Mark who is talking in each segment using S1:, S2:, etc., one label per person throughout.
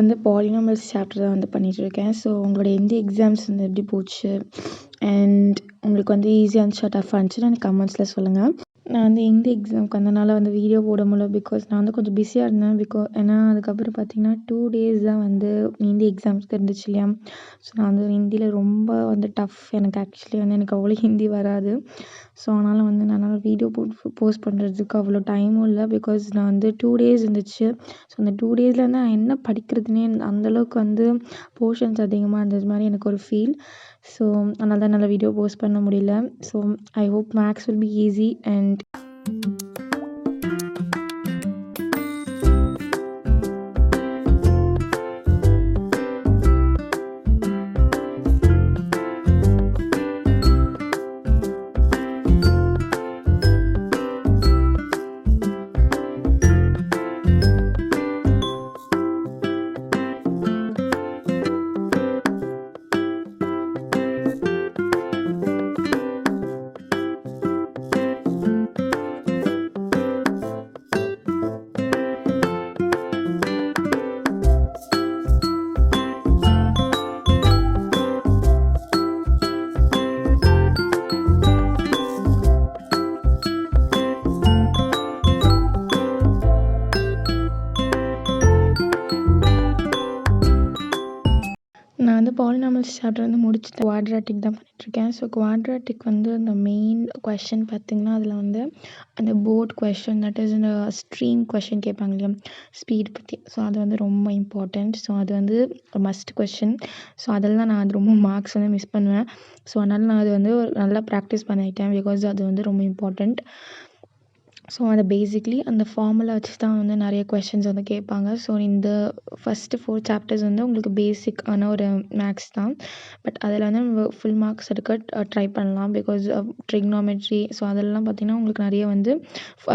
S1: வந்து polynomials chapter தான் வந்து பண்ணிகிட்ருக்கேன். ஸோ உங்களோட எந்த எக்ஸாம்ஸ் வந்து எப்படி போச்சு? அண்ட் உங்களுக்கு வந்து ஈஸியாக இருந்துச்சா, டஃப்பாக இருந்துச்சுன்னா எனக்கு கமெண்ட்ஸில் சொல்லுங்கள். நான் வந்து ஹிந்தி எக்ஸாமுக்கு வந்தனால வந்து வீடியோ போட முடியல. பிகாஸ் நான் வந்து கொஞ்சம் பிஸியாக இருந்தேன். ஏன்னா அதுக்கப்புறம் பார்த்தீங்கன்னா 2 டேஸ் தான் வந்து ஹிந்தி எக்ஸாம்ஸ்க்கு இருந்துச்சு இல்லையா? ஸோ நான் வந்து ஹிந்தியில் ரொம்ப வந்து டஃப். எனக்கு ஆக்சுவலி வந்து எனக்கு அவ்வளோ ஹிந்தி வராது. ஸோ அதனால் வந்து என்னால் வீடியோ போஸ்ட் பண்ணுறதுக்கு அவ்வளோ டைமும் இல்லை. பிகாஸ் நான் வந்து 2 டேஸ் இருந்துச்சு. ஸோ அந்த 2 டேஸில் வந்து நான் என்ன படிக்கிறதுனே அந்தளவுக்கு வந்து போர்ஷன்ஸ் அதிகமாக இருந்தது மாதிரி எனக்கு ஒரு ஃபீல். ஸோ அதனால தான் என்னால் வீடியோ போஸ்ட் பண்ண முடியல. So I hope maths will be easy. And நான் வந்து பாலினாமியல்ஸ் சாப்டர் வந்து முடிச்சுட்டு குவாட்ராட்டிக் தான் பண்ணிகிட்ருக்கேன். ஸோ குவாட்ராட்டிக் வந்து அந்த மெயின் கொஷின் பார்த்திங்கன்னா அதில் வந்து அந்த போர்ட் கொஷின், தட் இஸ் இந்த ஸ்ட்ரீம் கொஷின் கேட்பாங்க இல்லையா, ஸ்பீட் பற்றி. ஸோ அது வந்து ரொம்ப இம்பார்ட்டண்ட். ஸோ அது வந்து மஸ்ட் கொஷின். ஸோ அதெல்லாம் நான் அது ரொம்ப மார்க்ஸ் வந்து மிஸ் பண்ணுவேன். ஸோ அதனால் நான் அது வந்து நல்லா ப்ராக்டிஸ் பண்ணிட்டேன். பிகாஸ் அது வந்து ரொம்ப இம்பார்ட்டண்ட். ஸோ அதை பேசிக்லி அந்த ஃபார்முலா வச்சு தான் வந்து நிறைய கொஷின்ஸ் வந்து கேட்பாங்க. ஸோ இந்த ஃபஸ்ட்டு 4 சாப்டர்ஸ் வந்து உங்களுக்கு பேசிக்கான ஒரு மேக்ஸ் தான். பட் அதில் வந்து நம்ம ஃபுல் மார்க்ஸ் எடுக்க ட்ரை பண்ணலாம். பிகாஸ் ட்ரிக்னாமெட்ரி, ஸோ அதெல்லாம் பார்த்திங்கன்னா உங்களுக்கு நிறைய வந்து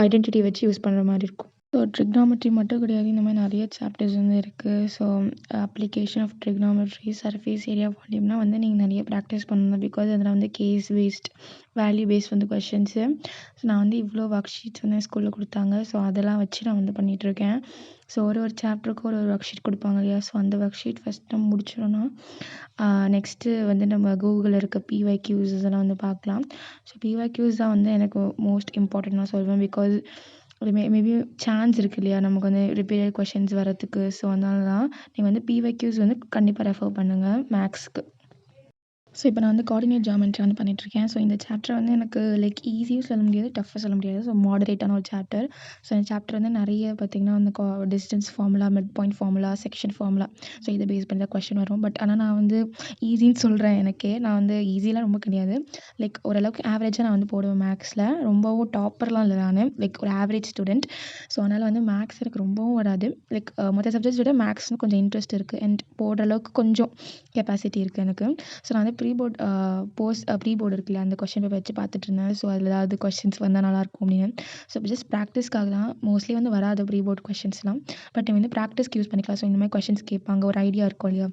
S1: ஐடென்டிட்டி வச்சு யூஸ் பண்ணுற மாதிரி இருக்கும். ஸோ ட்ரிக்னாமெட்ரி மட்டும் கிடையாது, இந்த மாதிரி நிறைய சாப்டர்ஸ் வந்து இருக்குது. So application of trigonometry, surface area வால்யூம்னா வந்து நீங்கள் நிறைய ப்ராக்டிஸ் பண்ணணும். பிகாஸ் அதில் வந்து கேஸ் பேஸ்ட், வேல்யூ பேஸ்ட் வந்து கொஷின்ஸு. ஸோ நான் வந்து இவ்வளோ ஒர்க் ஷீட்ஸ் வந்து ஸ்கூலில் கொடுத்தாங்க. ஸோ அதெல்லாம் வச்சு நான் வந்து பண்ணிகிட்ருக்கேன். ஸோ ஒரு சாப்டருக்கு ஒரு ஒர்க் ஷீட் கொடுப்பாங்க இல்லையா? ஸோ அந்த ஒர்க் ஷீட் ஃபஸ்ட் நம்ம முடிச்சிடோன்னா நெக்ஸ்ட்டு வந்து நம்ம கூகுளில் இருக்க பிஒய்க்யூஸ் இதெல்லாம் வந்து பார்க்கலாம். ஸோ பிஒய்க்யூஸ் தான் வந்து எனக்கு மோஸ்ட் இம்பார்ட்டன்ட் நான் சொல்வேன். பிகாஸ் ஒரு மேபி சான்ஸ் இருக்குது இல்லையா நமக்கு வந்து ரிப்பீட்டட் கொஷின்ஸ் வரதுக்கு. ஸோ அதனால தான் நீங்கள் வந்து பிஒய்க்யூஸ் வந்து கண்டிப்பாக ரெஃபர் பண்ணுங்கள் மேக்ஸ்க்கு. ஸோ இப்போ நான் வந்து கோஆர்டினேட் ஜியோமெட்ரி வந்து பண்ணிகிட்ருக்கேன். ஸோ இந்த சாப்டர் வந்து எனக்கு லைக் ஈஸியும் சொல்ல முடியாது, டஃப்பாக சொல்ல முடியாது. ஸோ மாடரேட்டான ஒரு சாப்டர். ஸோ இந்த சாப்டர் வந்து நிறைய பார்த்திங்கன்னா அந்த distance formula, mid point formula, section formula, so இதை பேஸ் பண்ணி தான் கொஷின் வரும். பட் ஆனால் நான் வந்து ஈஸின்னு சொல்கிறேன். எனக்கே நான் வந்து ஈஸியெலாம் ரொம்ப கிடையாது. லைக் ஓரளவுக்கு ஆவரேஜாக நான் வந்து போடுவேன் மேக்ஸில். ரொம்பவும் டாப்பர்லாம் இல்லை நான். லைக் ஒரு ஆவரேஜ் ஸ்டூடெண்ட். ஸோ அதனால் வந்து மேக்ஸ் எனக்கு ரொம்பவும் வராது. லைக் மற்ற சப்ஜெக்ட்ஸ் விட மேக்ஸ்னு கொஞ்சம் இன்ட்ரெஸ்ட் இருக்குது. அண்ட் போடுற அளவுக்கு கொஞ்சம் கெப்பாசிட்டி இருக்குது எனக்கு. ஸோ நான் வந்து ப்ரீபோர்ட் ப்ரீபோர்டு இருக்குல்ல, அந்த கொஷின் பேப்பர் வச்சு பார்த்துட்டு இருந்தேன். ஸோ அதில் ஏதாவது கொஷின்ஸ் வந்தால் நல்லாயிருக்கும் அப்படின்னு. ஸோ ஜஸ்ட் ப்ராக்டிஸ்க்காக தான். மோஸ்ட்லி வந்து வராது ப்ரீபோர்ட் கொஷின்ஸ்லாம். பட் வந்து ப்ராக்டிஸ்க்கு யூஸ் பண்ணிக்கலாம். ஸோ இந்த மாதிரி கொஷின்ஸ் கேட்பாங்க, ஒரு ஐடியா இருக்கும் இல்லையா?